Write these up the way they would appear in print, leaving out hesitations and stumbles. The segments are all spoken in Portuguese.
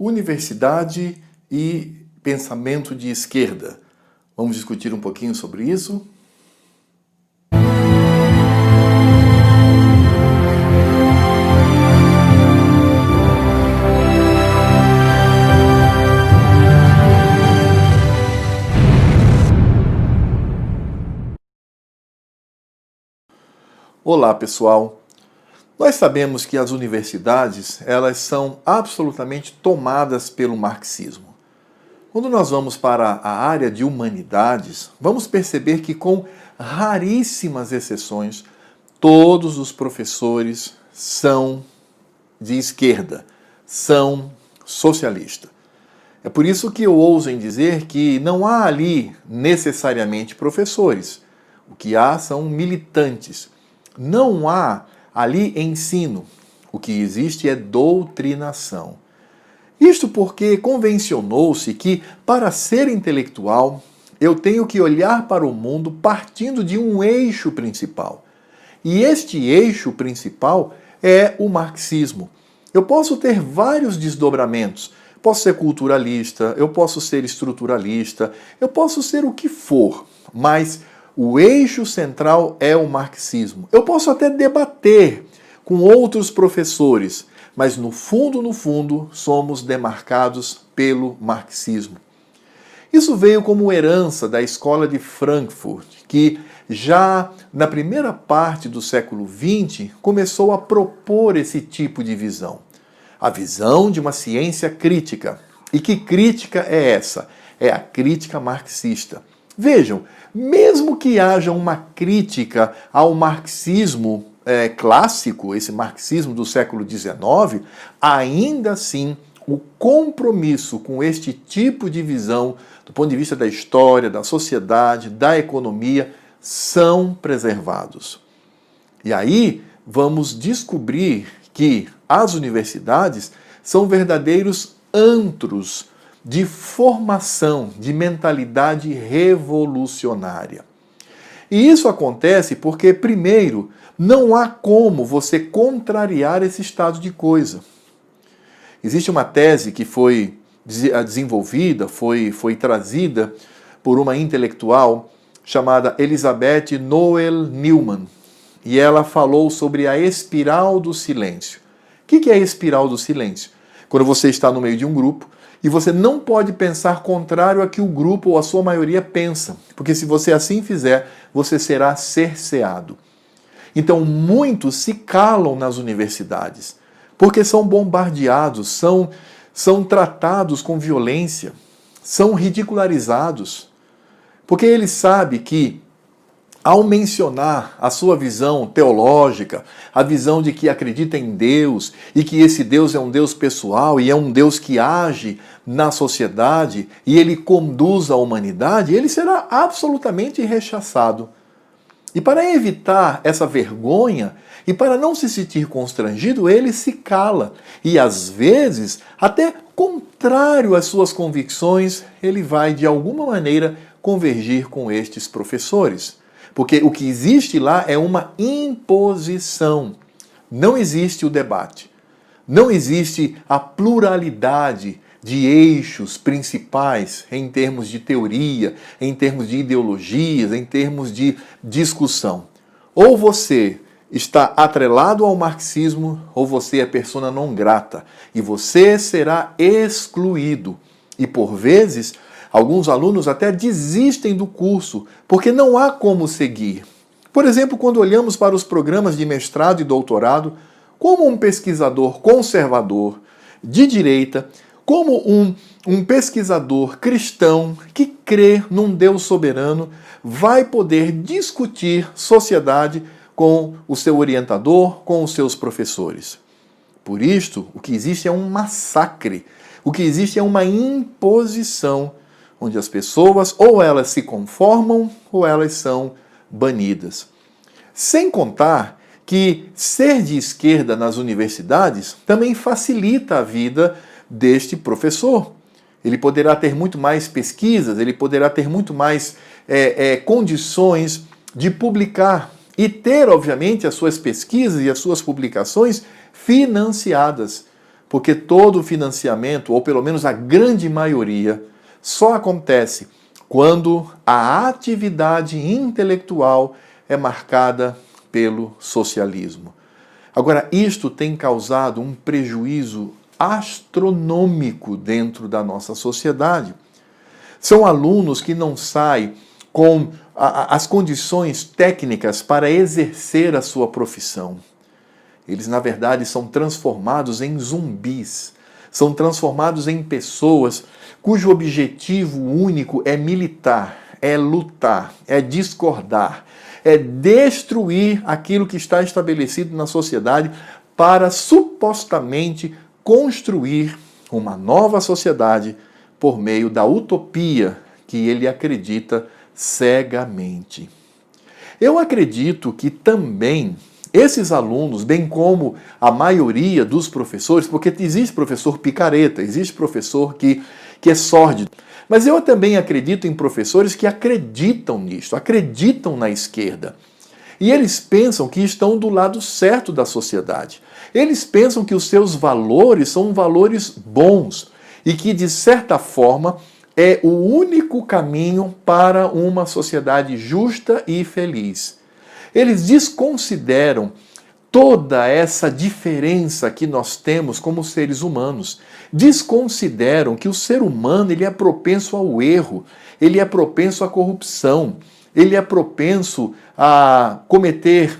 Universidade e pensamento de esquerda. Vamos discutir um pouquinho sobre isso? Olá, pessoal! Nós sabemos que as universidades, elas são absolutamente tomadas pelo marxismo. Quando nós vamos para a área de humanidades, vamos perceber que, com raríssimas exceções, todos os professores são de esquerda, são socialistas. É por isso que eu ouso em dizer que não há ali necessariamente professores. O que há são militantes. Não há ali ensino. O que existe é doutrinação. Isto porque convencionou-se que, para ser intelectual, eu tenho que olhar para o mundo partindo de um eixo principal. E este eixo principal é o marxismo. Eu posso ter vários desdobramentos. Posso ser culturalista, eu posso ser estruturalista, eu posso ser o que for, mas o eixo central é o marxismo. Eu posso até debater com outros professores, mas no fundo, somos demarcados pelo marxismo. Isso veio como herança da escola de Frankfurt, que já na primeira parte do século XX começou a propor esse tipo de visão. A visão de uma ciência crítica. E que crítica é essa? É a crítica marxista. Vejam, mesmo que haja uma crítica ao marxismo clássico, esse marxismo do século XIX, ainda assim o compromisso com este tipo de visão, do ponto de vista da história, da sociedade, da economia, são preservados. E aí vamos descobrir que as universidades são verdadeiros antros de formação, de mentalidade revolucionária. E isso acontece porque, primeiro, não há como você contrariar esse estado de coisa. Existe uma tese que foi desenvolvida, foi trazida por uma intelectual chamada Elizabeth Noel Neumann, e ela falou sobre a espiral do silêncio. O que é a espiral do silêncio? Quando você está no meio de um grupo e você não pode pensar contrário a que o grupo ou a sua maioria pensa, porque se você assim fizer, você será cerceado. Então, muitos se calam nas universidades, porque são bombardeados, são tratados com violência, são ridicularizados, porque ele sabe que, ao mencionar a sua visão teológica, a visão de que acredita em Deus e que esse Deus é um Deus pessoal e é um Deus que age na sociedade e ele conduz a humanidade, ele será absolutamente rechaçado. E para evitar essa vergonha e para não se sentir constrangido, ele se cala. E às vezes, até contrário às suas convicções, ele vai de alguma maneira convergir com estes professores. Porque o que existe lá é uma imposição. Não existe o debate. Não existe a pluralidade de eixos principais em termos de teoria, em termos de ideologias, em termos de discussão. Ou você está atrelado ao marxismo, ou você é persona non grata. E você será excluído. E por vezes, alguns alunos até desistem do curso, porque não há como seguir. Por exemplo, quando olhamos para os programas de mestrado e doutorado, como um pesquisador conservador, de direita, como um pesquisador cristão que crê num Deus soberano, vai poder discutir sociedade com o seu orientador, com os seus professores. Por isto, o que existe é um massacre, o que existe é uma imposição, onde as pessoas ou elas se conformam ou elas são banidas. Sem contar que ser de esquerda nas universidades também facilita a vida deste professor. Ele poderá ter muito mais pesquisas, ele poderá ter muito mais condições de publicar e ter, obviamente, as suas pesquisas e as suas publicações financiadas. porque todo o financiamento, ou pelo menos a grande maioria, só acontece quando a atividade intelectual é marcada pelo socialismo. Agora, isto tem causado um prejuízo astronômico dentro da nossa sociedade. São alunos que não saem com as condições técnicas para exercer a sua profissão. Eles, na verdade, são transformados em zumbis, são transformados em pessoas cujo objetivo único é militar, é lutar, é discordar, é destruir aquilo que está estabelecido na sociedade para supostamente construir uma nova sociedade por meio da utopia que ele acredita cegamente. Eu acredito que também esses alunos, bem como a maioria dos professores, porque existe professor picareta, existe professor que é sórdido, mas eu também acredito em professores que acreditam nisso, acreditam na esquerda. E eles pensam que estão do lado certo da sociedade. Eles pensam que os seus valores são valores bons e que, de certa forma, é o único caminho para uma sociedade justa e feliz. Eles desconsideram toda essa diferença que nós temos como seres humanos. Desconsideram que o ser humano ele é propenso ao erro, ele é propenso à corrupção, ele é propenso a cometer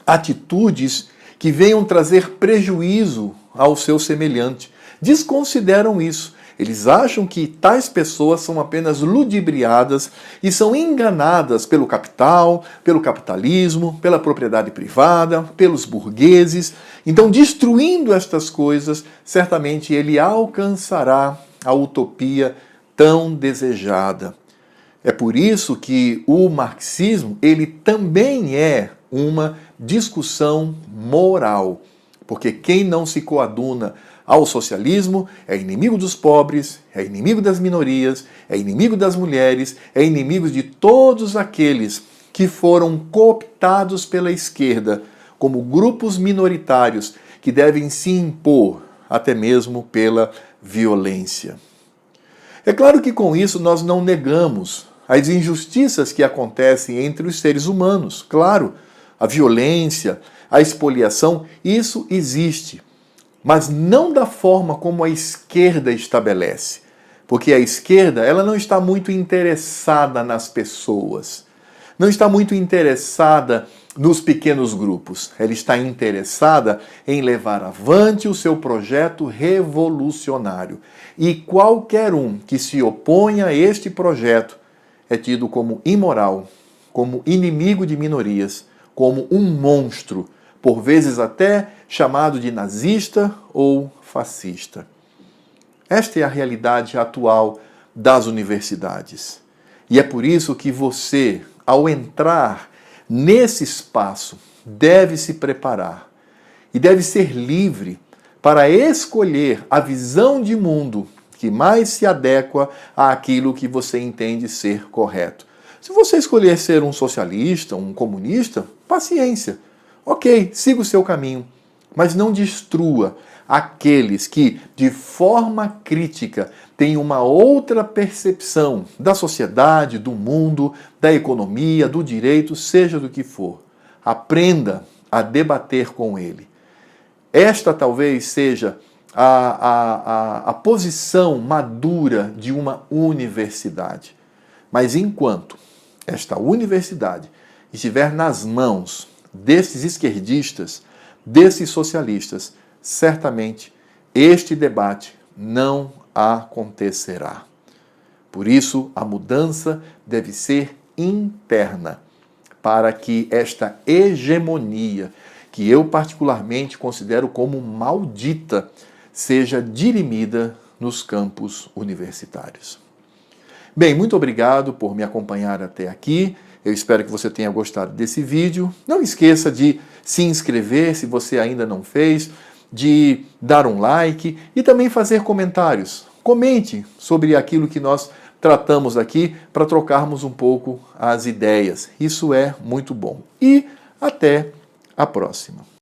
atitudes que venham trazer prejuízo ao seu semelhante. Desconsideram isso. Eles acham que tais pessoas são apenas ludibriadas e são enganadas pelo capital, pelo capitalismo, pela propriedade privada, pelos burgueses. Então, destruindo estas coisas, certamente ele alcançará a utopia tão desejada. É por isso que o marxismo, ele também é uma discussão moral, porque quem não se coaduna ao socialismo é inimigo dos pobres, é inimigo das minorias, é inimigo das mulheres, é inimigo de todos aqueles que foram cooptados pela esquerda como grupos minoritários que devem se impor até mesmo pela violência. É claro que com isso nós não negamos as injustiças que acontecem entre os seres humanos. Claro, a violência, a expoliação, isso existe. Mas não da forma como a esquerda estabelece. Porque a esquerda ela não está muito interessada nas pessoas. Não está muito interessada nos pequenos grupos. Ela está interessada em levar avante o seu projeto revolucionário. E qualquer um que se oponha a este projeto é tido como imoral, como inimigo de minorias, como um monstro, por vezes até chamado de nazista ou fascista. Esta é a realidade atual das universidades. E é por isso que você, ao entrar nesse espaço, deve se preparar e deve ser livre para escolher a visão de mundo que mais se adequa àquilo que você entende ser correto. Se você escolher ser um socialista, um comunista, paciência. Ok, siga o seu caminho, mas não destrua aqueles que, de forma crítica, têm uma outra percepção da sociedade, do mundo, da economia, do direito, seja do que for. Aprenda a debater com ele. Esta talvez seja a posição madura de uma universidade. Mas enquanto esta universidade estiver nas mãos desses esquerdistas, desses socialistas, certamente este debate não acontecerá. Por isso, a mudança deve ser interna, para que esta hegemonia, que eu particularmente considero como maldita, seja dirimida nos campos universitários. Bem, muito obrigado por me acompanhar até aqui. Eu espero que você tenha gostado desse vídeo. Não esqueça de se inscrever se você ainda não fez, de dar um like e também fazer comentários. Comente sobre aquilo que nós tratamos aqui para trocarmos um pouco as ideias. Isso é muito bom. E até a próxima.